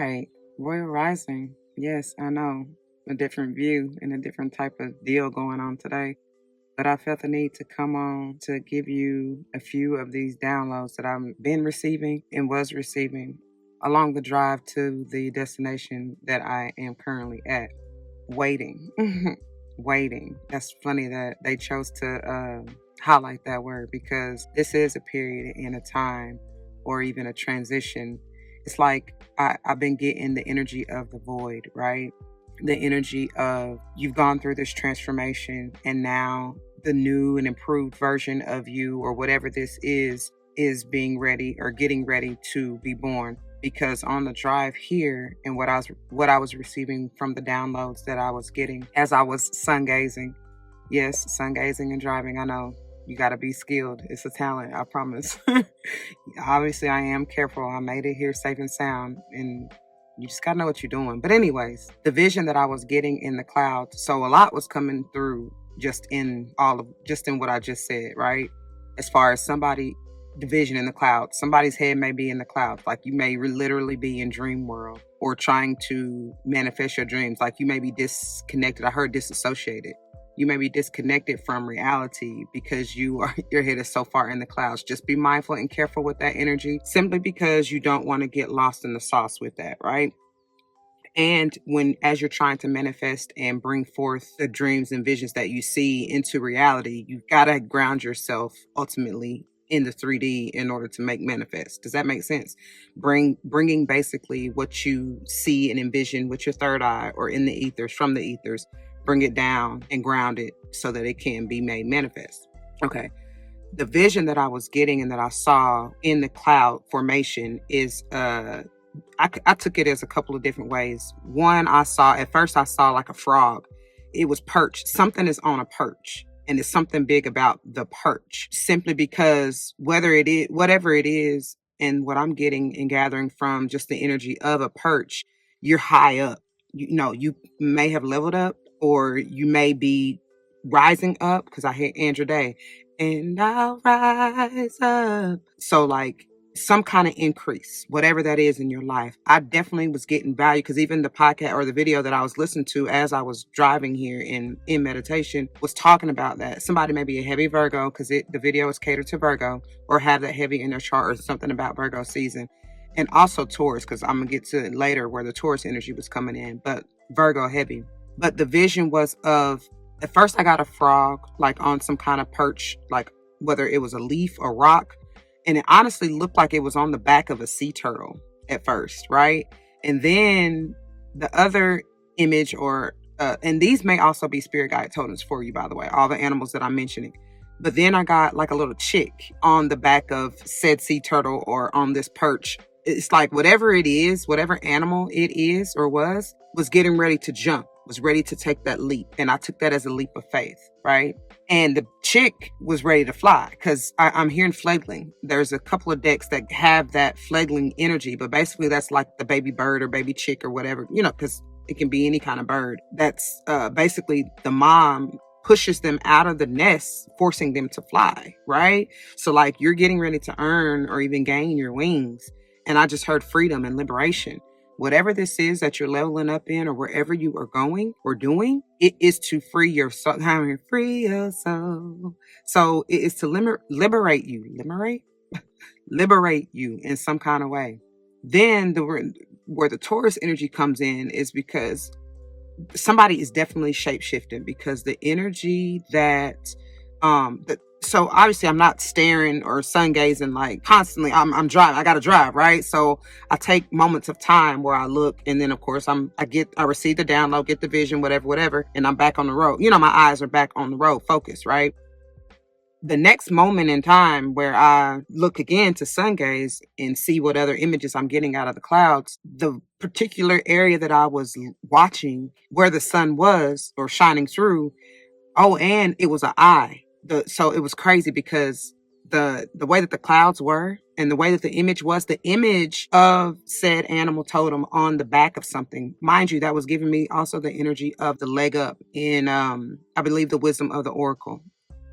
right. Royal Rising. Yes, I know. A different view and a different type of deal going on today. But I felt the need to come on to give you a few of these downloads that I've been receiving and was receiving along the drive to the destination that I am currently at. Waiting. Waiting. That's funny that they chose to highlight that word because this is a period in a time or even a transition. It's like I've been getting the energy of the void, right? The energy of you've gone through this transformation and now the new and improved version of you or whatever this is being ready or getting ready to be born. Because on the drive here and what I was receiving from the downloads that I was getting as I was sun gazing. Yes, sun gazing and driving. I know you got to be skilled. It's a talent, I promise. Obviously, I am careful. I made it here safe and sound, and you just got to know what you're doing. But anyways, the vision that I was getting in the clouds, so a lot was coming through just in what I just said, right? As far as the vision in the clouds, somebody's head may be in the clouds. Like you may literally be in dream world or trying to manifest your dreams. Like you may be disconnected. I heard disassociated. You may be disconnected from reality because your head is so far in the clouds. Just be mindful and careful with that energy simply because you don't want to get lost in the sauce with that, right? And as you're trying to manifest and bring forth the dreams and visions that you see into reality, you've got to ground yourself ultimately in the 3D in order to make manifest. Does that make sense? Bringing basically what you see and envision with your third eye or in the ethers, from the ethers, bring it down and ground it so that it can be made manifest. Okay. The vision that I was getting and that I saw in the cloud formation is, I took it as a couple of different ways. One, at first I saw like a frog. It was perched. Something is on a perch. And it's something big about the perch, simply because whatever it is, and what I'm getting and gathering from just the energy of a perch, you're high up. You may have leveled up, or you may be rising up, because I hear Andrew Day, and I'll rise up. So like some kind of increase, whatever that is in your life. I definitely was getting value because even the podcast or the video that I was listening to as I was driving here in meditation was talking about that. Somebody may be a heavy Virgo because the video is catered to Virgo, or have that heavy in their chart, or something about Virgo season. And also Taurus, because I'm going to get to it later where the Taurus energy was coming in, but Virgo heavy. But the vision was at first I got a frog like on some kind of perch, like whether it was a leaf or rock. And it honestly looked like it was on the back of a sea turtle at first, right? And then the other image and these may also be spirit guide totems for you, by the way, all the animals that I'm mentioning. But then I got like a little chick on the back of said sea turtle or on this perch. It's like whatever it is, whatever animal it is or was getting ready to jump, was ready to take that leap. And I took that as a leap of faith, right? And the chick was ready to fly because I'm hearing fledgling. There's a couple of decks that have that fledgling energy, but basically that's like the baby bird or baby chick or whatever, because it can be any kind of bird. That's basically the mom pushes them out of the nest, forcing them to fly, right? So like you're getting ready to earn or even gain your wings. And I just heard freedom and liberation. Whatever this is that you're leveling up in or wherever you are going or doing, it is to free your soul. Free your soul. So it is to liberate you. Liberate you in some kind of way. Then where the Taurus energy comes in is because somebody is definitely shape-shifting, because the energy so obviously I'm not staring or sun gazing like constantly. I'm driving. I got to drive, right? So I take moments of time where I look, and then of course I receive the download, get the vision, whatever, and I'm back on the road. My eyes are back on the road, focused, right? The next moment in time where I look again to sun gaze and see what other images I'm getting out of the clouds, the particular area that I was watching where the sun was or shining through, and it was an eye. So it was crazy because the way that the clouds were and the way that the image was, the image of said animal totem on the back of something. Mind you, that was giving me also the energy of the leg up in, I believe, the wisdom of the oracle.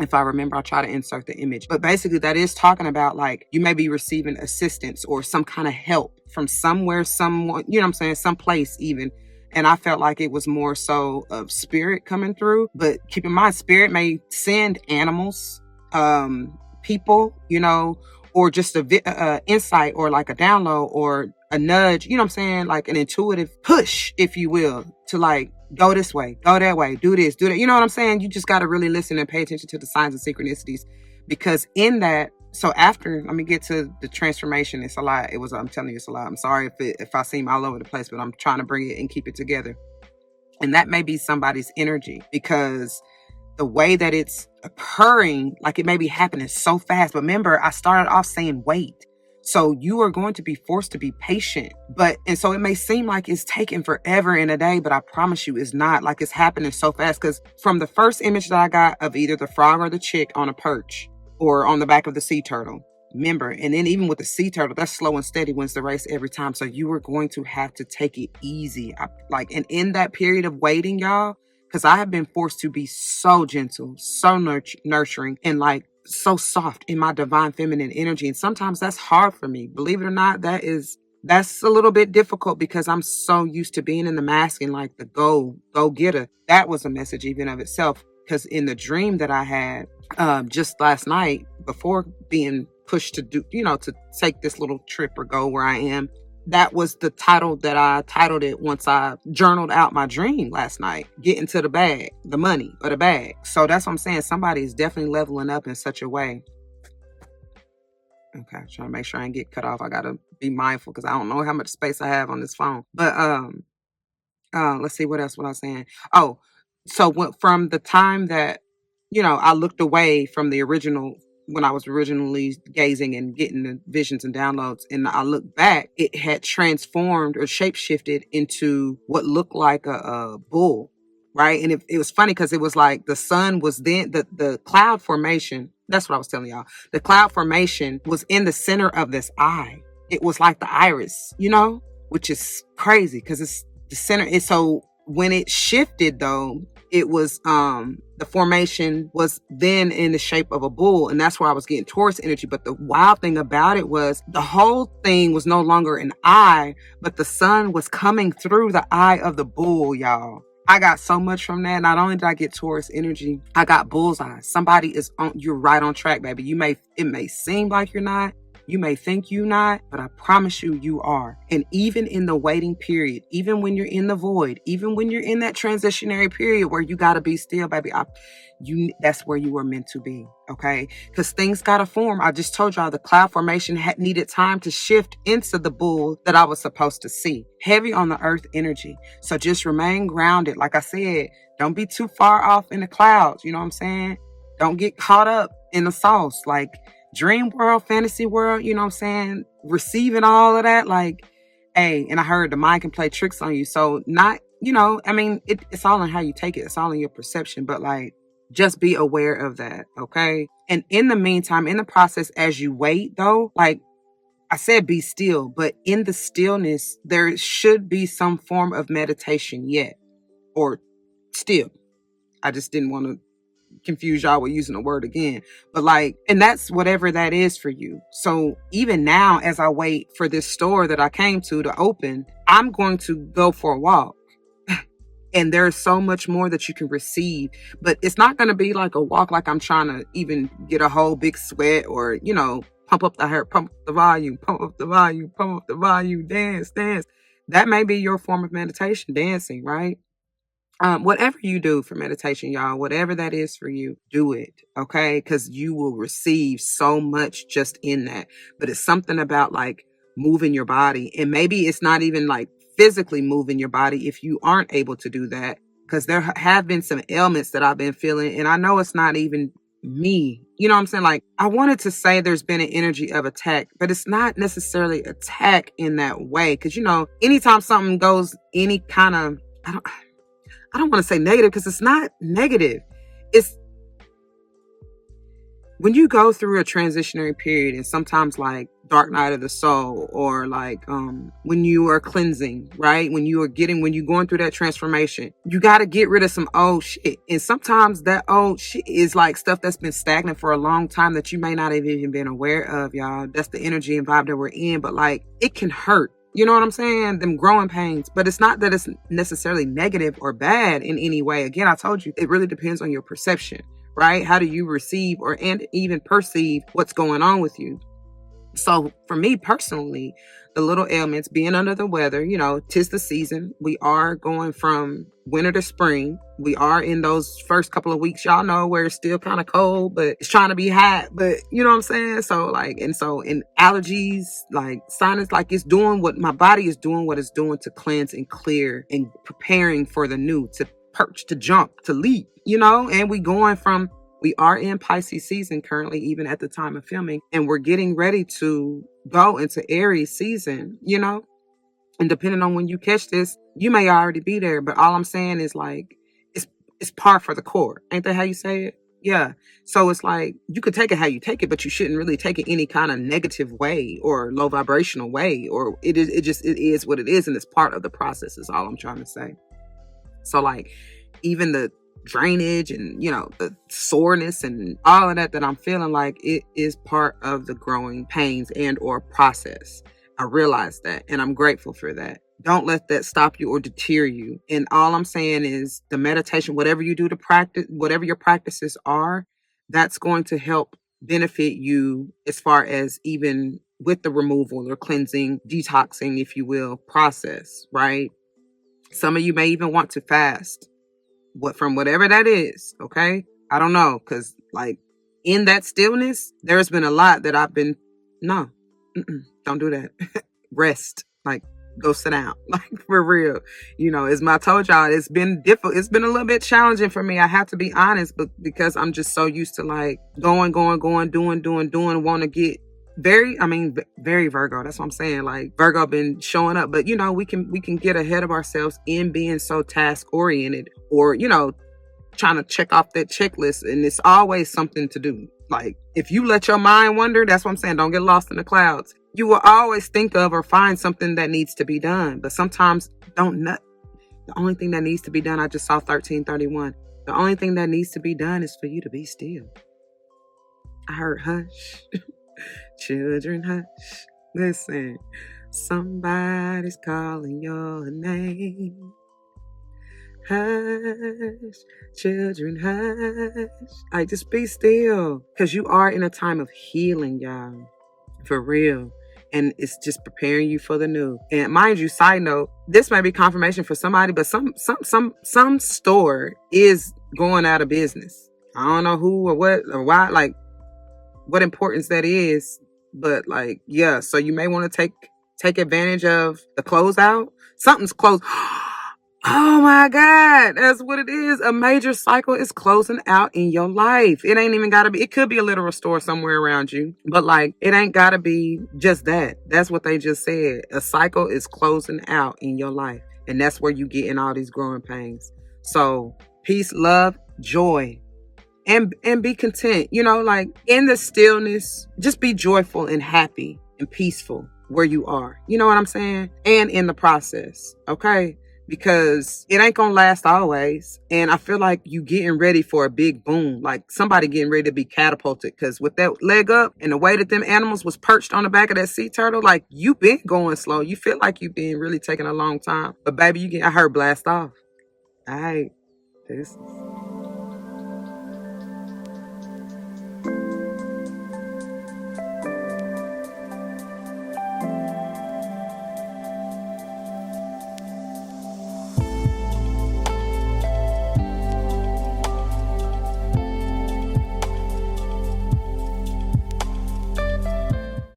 If I remember, I'll try to insert the image. But basically that is talking about like you may be receiving assistance or some kind of help from somewhere, someone, you know what I'm saying, someplace even. And I felt like it was more so of spirit coming through. But keep in mind, spirit may send animals, people, you know, or just a insight or like a download or a nudge, you know what I'm saying? Like an intuitive push, if you will, to like, go this way, go that way, do this, do that. You know what I'm saying? You just got to really listen and pay attention to the signs and synchronicities, because in that, so after, let me get to the transformation. It's a lot. I'm telling you, it's a lot. I'm sorry if I seem all over the place, but I'm trying to bring it and keep it together. And that may be somebody's energy, because the way that it's occurring, like it may be happening so fast. But remember, I started off saying wait. So you are going to be forced to be patient. And so it may seem like it's taking forever in a day, but I promise you it's not. Like it's happening so fast. Because from the first image that I got of either the frog or the chick on a perch or on the back of the sea turtle, remember, and then even with the sea turtle, that's slow and steady wins the race every time. So you are going to have to take it easy. And in that period of waiting, y'all, because I have been forced to be so gentle, so nurturing, and like so soft in my divine feminine energy. And sometimes that's hard for me. Believe it or not, that's a little bit difficult, because I'm so used to being in the masculine, like the go getter. That was a message even of itself. Because in the dream that I had just last night, before being pushed to do, you know, to take this little trip or go where I am, that was the title that I titled it once I journaled out my dream last night. Getting to the bag, the money or the bag. So that's what I'm saying. Somebody is definitely leveling up in such a way. Okay, trying to make sure I didn't get cut off. I gotta be mindful because I don't know how much space I have on this phone. But let's see, what else was I saying? Oh, so from the time that, you know, I looked away from the original, when I was originally gazing and getting the visions and downloads, and I looked back, it had transformed or shapeshifted into what looked like a bull, right? And it was funny because it was like the sun was then, the cloud formation, that's what I was telling y'all. The cloud formation was in the center of this eye. It was like the iris, you know, which is crazy because it's the center. And so when it shifted though, it was the formation was then in the shape of a bull, and that's where I was getting Taurus energy. But the wild thing about it was the whole thing was no longer an eye, but the sun was coming through the eye of the bull, y'all. I got so much from that. Not only did I get Taurus energy, I got bullseye. Somebody is on, you're right on track, baby. It may seem like you're not. You may think you're not, but I promise you, you are. And even in the waiting period, even when you're in the void, even when you're in that transitionary period where you got to be still, baby, that's where you were meant to be, okay? Because things got to form. I just told y'all the cloud formation had needed time to shift into the bull that I was supposed to see. Heavy on the earth energy. So just remain grounded. Like I said, don't be too far off in the clouds. You know what I'm saying? Don't get caught up in the sauce. Like, dream world, fantasy world, you know what I'm saying? Receiving all of that, like, hey, and I heard the mind can play tricks on you. So not, you know, I mean, it's all in how you take it. It's all in your perception, but like, just be aware of that, okay? And in the meantime, in the process, as you wait though, like I said, be still, but in the stillness, there should be some form of meditation yet, or still. I just didn't want to confuse y'all with using the word again, but like, and that's whatever that is for you. So even now, as I wait for this store that I came to open, I'm going to go for a walk. And there's so much more that you can receive, but it's not going to be like a walk like I'm trying to even get a whole big sweat or, you know, pump up the heart, pump up the volume, pump up the volume, pump up the volume, dance. That may be your form of meditation, dancing, right? Whatever you do for meditation, y'all, whatever that is for you, do it, okay? Because you will receive so much just in that. But it's something about like moving your body, and maybe it's not even like physically moving your body if you aren't able to do that, because there have been some ailments that I've been feeling, and I know it's not even me. You know what I'm saying? Like, I wanted to say there's been an energy of attack, but it's not necessarily attack in that way. Because, you know, anytime something goes any kind of, I don't want to say negative, because it's not negative. It's when you go through a transitionary period, and sometimes like dark night of the soul, or like when you are cleansing, right? When you're going through that transformation, you got to get rid of some old shit. And sometimes that old shit is like stuff that's been stagnant for a long time that you may not have even been aware of, y'all. That's the energy and vibe that we're in. But like, it can hurt. You know what I'm saying? Them growing pains. But it's not that it's necessarily negative or bad in any way. Again, I told you, it really depends on your perception, right? How do you receive and even perceive what's going on with you? So for me personally, the little ailments, being under the weather, 'tis the season. We are going from winter to spring. We are in those first couple of weeks, y'all know, where it's still kind of cold, but it's trying to be hot. But you know what I'm saying? So in allergies, like sinus, like it's doing what my body is doing, what it's doing to cleanse and clear and preparing for the new, to perch, to jump, to leap, and we are in Pisces season currently, even at the time of filming, and we're getting ready to go into Aries season, and depending on when you catch this, you may already be there. But all I'm saying is like, it's par for the course. Ain't that how you say it? Yeah. So it's like, you could take it how you take it, but you shouldn't really take it any kind of negative way or low vibrational way, or it is what it is. And it's part of the process is all I'm trying to say. So like, even the drainage and the soreness and all of that I'm feeling, like it is part of the growing pains and or process. I realize that, and I'm grateful for that. Don't let that stop you or deter you. And all I'm saying is the meditation, whatever you do to practice, whatever your practices are, that's going to help benefit you as far as even with the removal or cleansing, detoxing, if you will, process, right? Some of you may even want to fast. From whatever that is, okay? I don't know, because like in that stillness, there's been a lot that I've been, no, don't do that. Rest, like go sit down, like for real. As I told y'all, it's been difficult. It's been a little bit challenging for me. I have to be honest, but because I'm just so used to like going, doing, want to get very Virgo. That's what I'm saying. Like Virgo been showing up, but we can get ahead of ourselves in being so task oriented, or trying to check off that checklist, and it's always something to do. Like if you let your mind wander, that's what I'm saying. Don't get lost in the clouds. You will always think of or find something that needs to be done, but sometimes the only thing that needs to be done. I just saw 1331. The only thing that needs to be done is for you to be still. I heard hush. Children, hush. Listen, somebody's calling your name. Hush, children, hush. Like, just be still, because you are in a time of healing, y'all. For real. And it's just preparing you for the new. And mind you, side note, this may be confirmation for somebody, but some store is going out of business. I don't know who or what or why, like what importance that is, but like, yeah. So you may want to take advantage of the closeout. Something's closed. Oh my God, that's what it is. A major cycle is closing out in your life. It ain't even gotta be, it could be a literal store somewhere around you, but like, it ain't gotta be just that. That's what they just said. A cycle is closing out in your life. And that's where you get in all these growing pains. So peace, love, joy, and be content, like in the stillness, just be joyful and happy and peaceful where you are. You know what I'm saying? And in the process. Okay. Because it ain't gonna last always. And I feel like you getting ready for a big boom, like somebody getting ready to be catapulted. Because with that leg up and the way that them animals was perched on the back of that sea turtle, like you been going slow. You feel like you been really taking a long time. But baby, I heard blast off. All right. This is